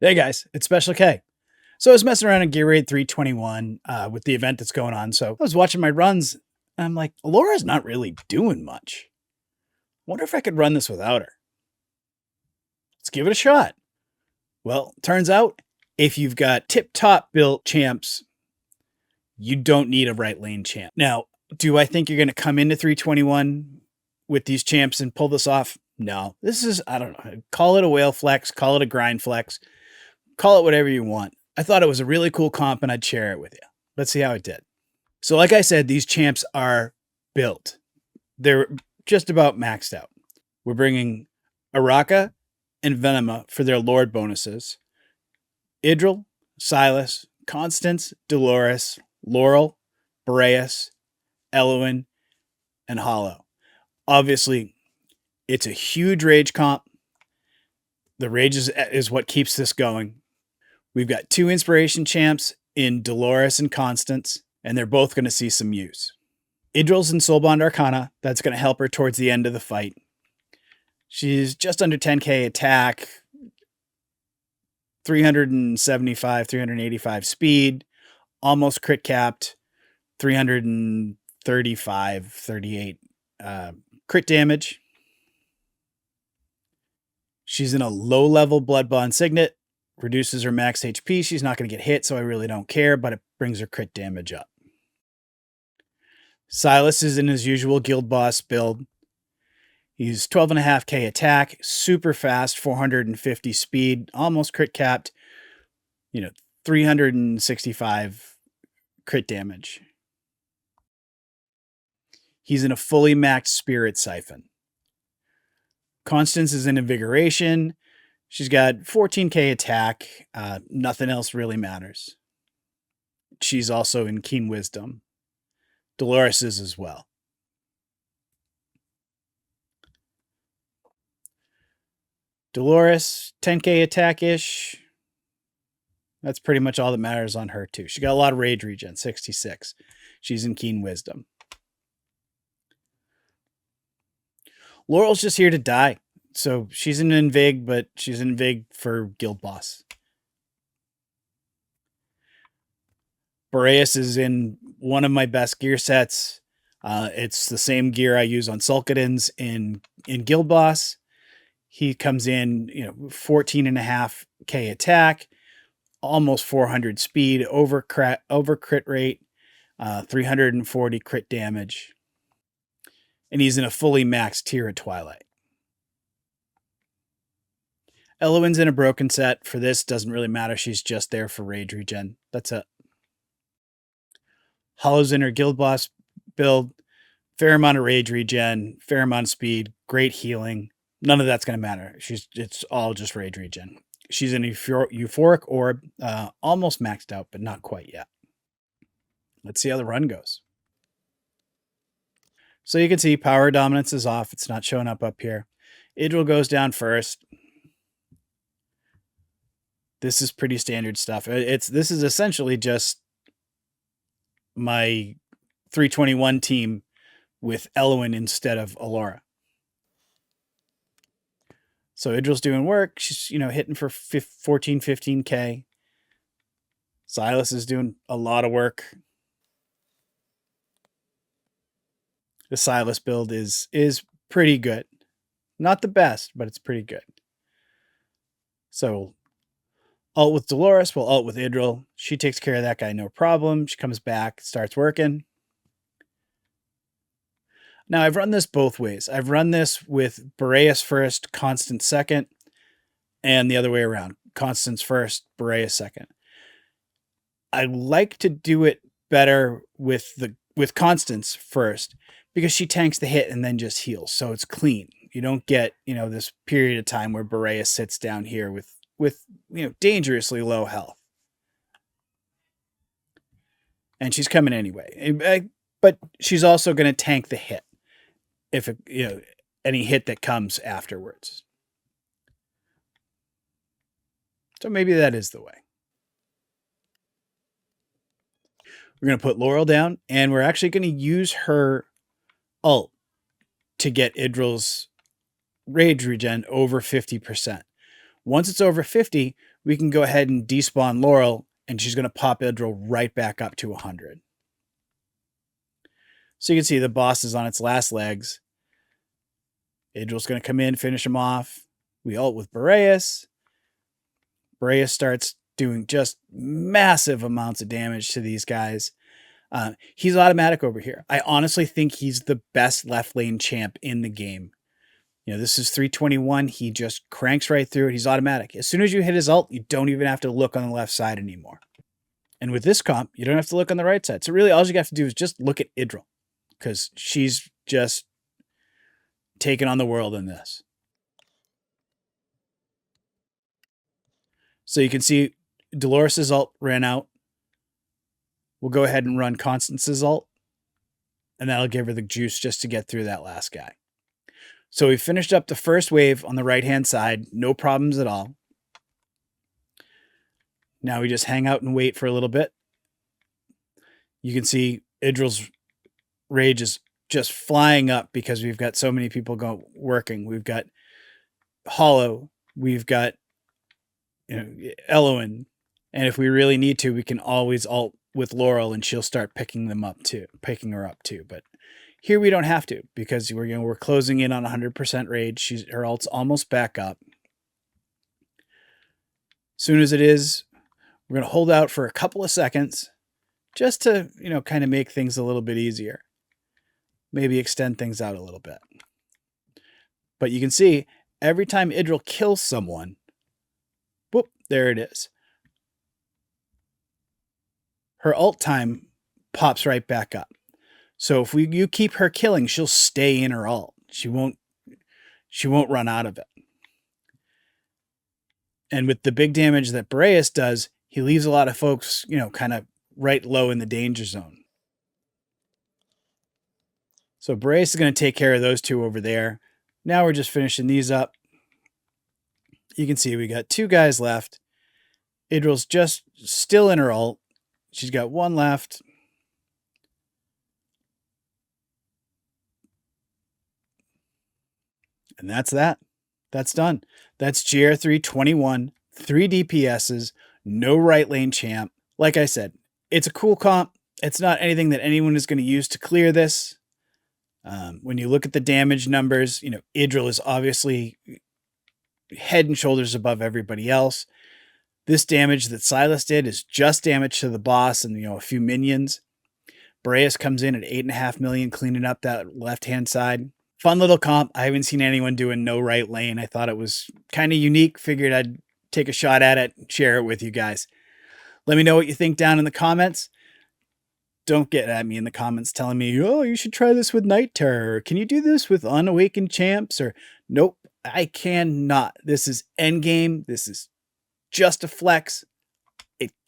Hey guys, it's Special K. So I was messing around in Gear Raid 321 with the event that's going on. So I was watching my runs, and I'm like, Alaura's not really doing much. Wonder if I could run this without her. Let's give it a shot. Well, turns out if you've got tip-top built champs, you don't need a right lane champ. Now, do I think you're going to come into 321 with these champs and pull this off? No. This is, I don't know, call it a whale flex, call it a grind flex, call it whatever you want. I thought it was a really cool comp and I'd share it with you. Let's see how it did. So like I said, these champs are built. They're just about maxed out. We're bringing Araka and Venema for their Lord bonuses. Idril, Silas, Constance, Dolores, Laurel, Boreas, Elowen, and Hollow. Obviously, it's a huge rage comp. The rage is what keeps this going. We've got two inspiration champs in Dolores and Constance, and they're both going to see some use. Idril's in Soulbond Arcana. That's going to help her towards the end of the fight. She's just under 10k attack, 375, 385 speed, almost crit capped, 335, 38 crit damage. She's in a low-level Blood Bond Signet, reduces her max HP. She's not going to get hit, so I really don't care, but it brings her crit damage up. Silas is in his usual guild boss build. He's 12.5k attack, super fast, 450 speed, almost crit capped, 365 crit damage. He's in a fully maxed Spirit Siphon. Constance is in Invigoration. She's got 14k attack. Nothing else really matters. She's also in Keen Wisdom. Dolores is as well. Dolores, 10k attack-ish. That's pretty much all that matters on her, too. She got a lot of rage regen, 66. She's in Keen Wisdom. Laurel's just here to die. So she's in Invig, but she's in Invig for Guild Boss. Boreas is in one of my best gear sets. It's the same gear I use on Sulkadins in Guild Boss. He comes in, 14.5k attack, almost 400 speed, over crit rate, 340 crit damage. And he's in a fully maxed tier of Twilight. Elowen's in a broken set. For this, doesn't really matter. She's just there for rage regen. That's it. Hollow's in her guild boss build. Fair amount of rage regen, fair amount of speed, great healing. None of that's going to matter. It's all just rage regen. She's in a euphoric orb, almost maxed out, but not quite yet. Let's see how the run goes. So you can see power dominance is off. It's not showing up here. Idril goes down first. This is pretty standard stuff. This is essentially just my 321 team with Elowen instead of Alaura. So Idril's doing work. She's, hitting for 14, 15k. Silas is doing a lot of work. The Silas build is pretty good. Not the best, but it's pretty good. So ult with Dolores, we'll ult with Idril. She takes care of that guy, no problem. She comes back, starts working. Now, I've run this both ways. I've run this with Boreas first, Constance second, and the other way around. Constance first, Boreas second. I like to do it better with Constance first because she tanks the hit and then just heals, so it's clean. You don't get, this period of time where Boreas sits down here with dangerously low health. And she's coming anyway. But she's also going to tank the hit if any hit that comes afterwards. So maybe that is the way. We're going to put Laurel down, and we're actually going to use her ult to get Idril's rage regen over 50%. Once it's over 50, we can go ahead and despawn Laurel, and she's going to pop Idril right back up to 100. So you can see the boss is on its last legs. Idril's going to come in, finish him off. We ult with Boreas. Boreas starts doing just massive amounts of damage to these guys. He's automatic over here. I honestly think he's the best left lane champ in the game. You know, this is 321. He just cranks right through it. He's automatic. As soon as you hit his ult, you don't even have to look on the left side anymore. And with this comp, you don't have to look on the right side. So really all you have to do is just look at Idril, because she's just taking on the world in this. So you can see Dolores' ult ran out. We'll go ahead and run Constance's ult, and that'll give her the juice just to get through that last guy. So we finished up the first wave on the right-hand side. No problems at all. Now we just hang out and wait for a little bit. You can see Idril's rage is just flying up because we've got so many people working. We've got Hollow. We've got Elowen. And if we really need to, we can always ult with Laurel and she'll start picking her up too. But here we don't have to, because we're closing in on 100% rage. Her ult's almost back up. Soon as it is, we're going to hold out for a couple of seconds just to, kind of make things a little bit easier. Maybe extend things out a little bit. But you can see every time Idril kills someone, whoop, there it is. Her ult time pops right back up. So if you keep her killing, she'll stay in her ult. She won't run out of it. And with the big damage that Boreas does, he leaves a lot of folks, kind of right low in the danger zone. So Boreas is going to take care of those two over there. Now we're just finishing these up. You can see we got 2 guys left. Idril's just still in her ult. She's got 1 left. And that's that. That's done. That's GR321, 3 DPSs, no right lane champ. Like I said, it's a cool comp. It's not anything that anyone is going to use to clear this. When you look at the damage numbers, Idril is obviously head and shoulders above everybody else. This damage that Silas did is just damage to the boss and, a few minions. Boreas comes in at 8.5 million, cleaning up that left-hand side. Fun little comp. I haven't seen anyone doing no right lane. I thought it was kind of unique. Figured I'd take a shot at it and share it with you guys. Let me know what you think down in the comments. Don't get at me in the comments telling me, oh, you should try this with Night Terror. Or, can you do this with Unawakened Champs? Or, nope, I cannot. This is endgame. This is just a flex.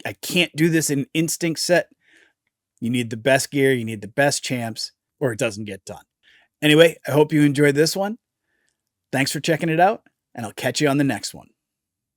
I can't do this in Instinct set. You need the best gear. You need the best champs, or it doesn't get done. Anyway, I hope you enjoyed this one. Thanks for checking it out, and I'll catch you on the next one.